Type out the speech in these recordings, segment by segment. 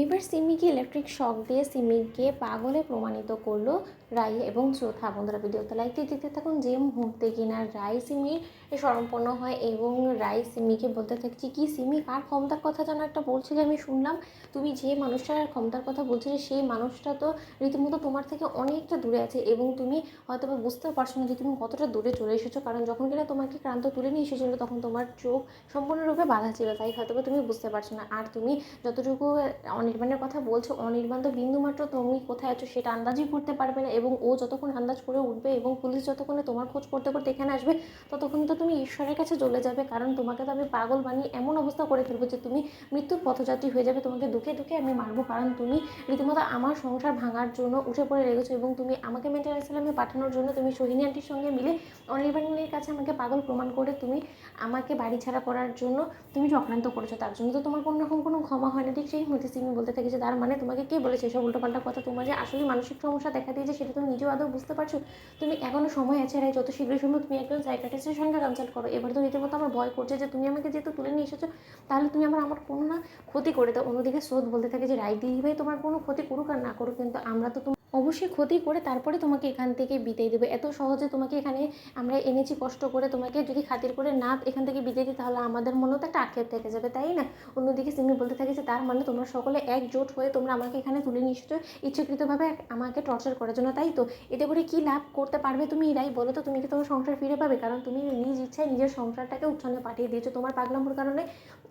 এবার সিমিকে electric shock দিয়ে সিমিকে পাগলে প্রমাণিত করলো রাই এবং শ্রোতা। বন্ধুরা ভিডিওতে লাইক দিয়ে দেখতে থাকুন। যে মুহূর্তে কিনা রাই সিমির শরণাপন্ন হয় এবং রাই সিমিকে বলতে থাকছি, কি সিমি কার ক্ষমতার কথা যেন একটা বলছিলে, আমি শুনলাম তুমি যে মানুষটার ক্ষমতার কথা বলছিলে সেই মানুষটা তো রীতিমতো তোমার থেকে অনেকটা দূরে আছে এবং তুমি হয়তো বা বুঝতেও পারছো না যে তুমি কতটা দূরে চলে এসেছো। কারণ যখন কিনা তোমাকে ক্রান্ত তুলে নিয়ে এসেছিলো তখন তোমার চোখ সম্পূর্ণরূপে বাধা ছিল, তাই হয়তো বা তুমি বুঝতে পারছো না। আর তুমি যতটুকু অনির্বাণের কথা বলছো, অনির্বাণ তো বিন্দুমাত্র তুমি কোথায় আছো সেটা আন্দাজই করতে পারবে না, এবং ও যতক্ষণ আন্দাজ করে উঠবে এবং পুলিশ যতক্ষণে তোমার খোঁজ করতে করতে এখানে আসবে ততক্ষণ তো তুমি ঈশ্বরের কাছে চলে যাবে। কারণ তোমাকে তো আমি পাগল বানিয়ে এমন অবস্থা করে ফেলবো যে তুমি মৃত্যুর পথযাত্রী হয়ে যাবে। তোমাকে দুঃখে দুঃখে আমি মারবো, কারণ তুমি রীতিমতো আমার সংসার ভাঙার জন্য উঠে পড়ে লেগেছো এবং তুমি আমাকে মেন্টাল অ্যাসাইলামে পাঠানোর জন্য তুমি সোহিনী আন্টির সঙ্গে মিলে অনির্বাণের কাছে আমাকে পাগল প্রমাণ করে তুমি আমাকে বাড়ি ছাড়া করার জন্য তুমি চক্রান্ত করেছো। তার জন্য তো তোমার কোনো রকম কোনো ক্ষমা হয় না। ঠিক সেই মুহূর্তে সিমি বলতে থাকে যে তার মানে তোমাকে কে বলেছে এসব উল্টোপাল্টা কথা? তোমার যে আসলে মানসিক সমস্যা দেখা দিয়েছে সেটা তুমি নিজেও আদৌ বুঝতে পারছো? তুমি এখনো সময় আছে, আর যত শীঘ্রই সম্ভব তুমি একজন সাইকিয়াট্রিস্টের সঙ্গে কনসাল্ট করো। এবার তো রীতিমতো আমার ভয় করছে যে তুমি আমাকে যেহেতু তুলে নিয়ে এসেছো তাহলে তুমি আমার কোনো না ক্ষতি করে দাও। অন্যদিকে স্রোত বলতে থাকে যে রাই দিদিভাই তোমার কোনো ক্ষতি করুক আর না করুক, কিন্তু আমরা তো অবশ্যই ক্ষতি করে তারপরে তোমাকে এখান থেকে বিদায় দেবে। এত সহজে তোমাকে এখানে আমরা এনেছি কষ্ট করে, তোমাকে যদি খাতির করে না এখান থেকে বিদায় দিই তাহলে আমাদের মনেও তো একটা আক্ষেপ থেকে যাবে, তাই না? অন্যদিকে সিমি বলতে থাকে যে তার মানে তোমরা সকলে একজোট হয়ে তোমরা আমাকে এখানে তুলে নিয়ে এসেছো ইচ্ছাকৃতভাবে আমাকে টর্চার করার জন্য, তাই তো? এতে করে কি লাভ করতে পারবে তুমি রাই? বলো তো, তুমি কি তোমার সংসার ফিরে পাবে? কারণ তুমি নিজ ইচ্ছায় নিজের সংসারটাকে উচ্ছন্নে পাঠিয়ে দিয়েছো। তোমার পাগলামোর কারণে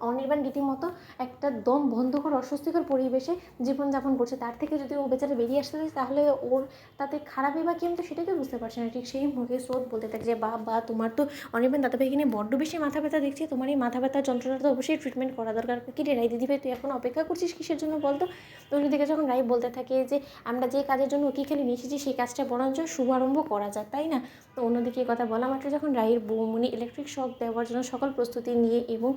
অনির্বাণ রীতিমতো একটা দম বন্ধকর অস্বস্তিকর পরিবেশে জীবনযাপন করছে। তার থেকে যদি ও বেচারা বেরিয়ে আসতে চায় তাহলে ওর তাতে খারাপই বা কিন্তু সেটাকে বুঝতে পারছে না। ঠিক সেই মুখে স্রোত বলতে থাকে যে বা তোমার তো অনির্বাণ দাদাভাইকে নিয়ে বড্ড বেশি মাথা ব্যথা দেখছি। তোমার এই মাথা ব্যথার যন্ত্রণাটা তো অবশ্যই ট্রিটমেন্ট করা দরকার। কি রে রাই দিদিভাই, তুই এখন অপেক্ষা করছিস কিসের জন্য বলতো? তো ওইদিকে যখন রাই বলতে থাকে যে আমরা যে কাজের জন্য ওকে খেলে নিয়ে এসেছি সেই কাজটা বরঞ্চ শুভারম্ভ করা যায়, তাই না? তো অন্যদিকে এই কথা বলা মাত্র যখন রাইয়ের বৌমনি ইলেকট্রিক শক দেওয়ার জন্য সকল প্রস্তুতি নিয়ে এবং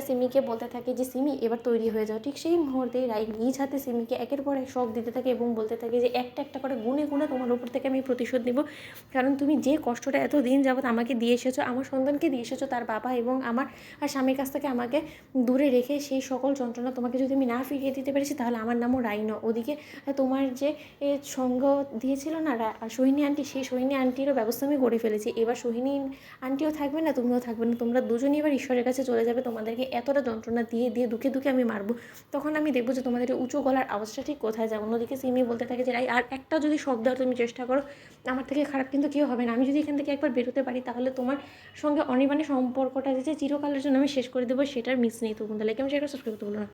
সিমিকে বলতে থাকে যে সিমি এবার তৈরি হয়ে যাও, ঠিক সেই মুহূর্তে রাই নিজ হাতে সিমিকে একের পর এক শক দিতে থাকে এবং বলতে থাকে যে একটা একটা করে গুনে গুনে তোমার উপর থেকে আমি প্রতিশোধ নেব। কারণ তুমি যে কষ্টটা এত দিন যাবৎ আমাকে দিয়ে এসেছো, আমার সন্তানকে দিয়ে এসেছো, তার বাবা এবং আমার আর স্বামীর কাছ থেকে আমাকে দূরে রেখে সেই সকল যন্ত্রণা তোমাকে যদি আমি না ফিরিয়ে দিতে পেরেছি তাহলে আমার নামও রাই নয়। ওদিকে তোমার যে সঙ্গ দিয়েছিল না সোহিনী আন্টি, সেই সোহিনী আন্টিরও ব্যবস্থা আমি করে ফেলেছি। এবার সোহিনী আন্টিও থাকবে না, তুমিও থাকবে না, তোমরা দুজনই এবার ঈশ্বরের কাছে চলে যাবে। তোমাদেরকে এতটা যন্ত্রণা দিয়ে দিয়ে দুঃখে দুঃখে আমি মারবো, তখন আমি দেখবো যে তোমাদের উঁচু গলার আওয়াজটা ঠিক কোথায় যায়। অন্যদিকে সিমি বলতে থাকে যে রাই আর একটা যদি শখ দেওয়ার তুমি চেষ্টা করো আমার থেকে খারাপ কিন্তু কেউ হবে না। আমি যদি এখান থেকে একবার বেরোতে পারি তাহলে তোমার সঙ্গে অনির্বাণের সম্পর্কটা যে চিরকালের জন্য আমি শেষ করে দেবো সেটার মিস নেই। তো বন্ধু লাইক আমি সেটা সাবস্ক্রাইব করতে বলো না।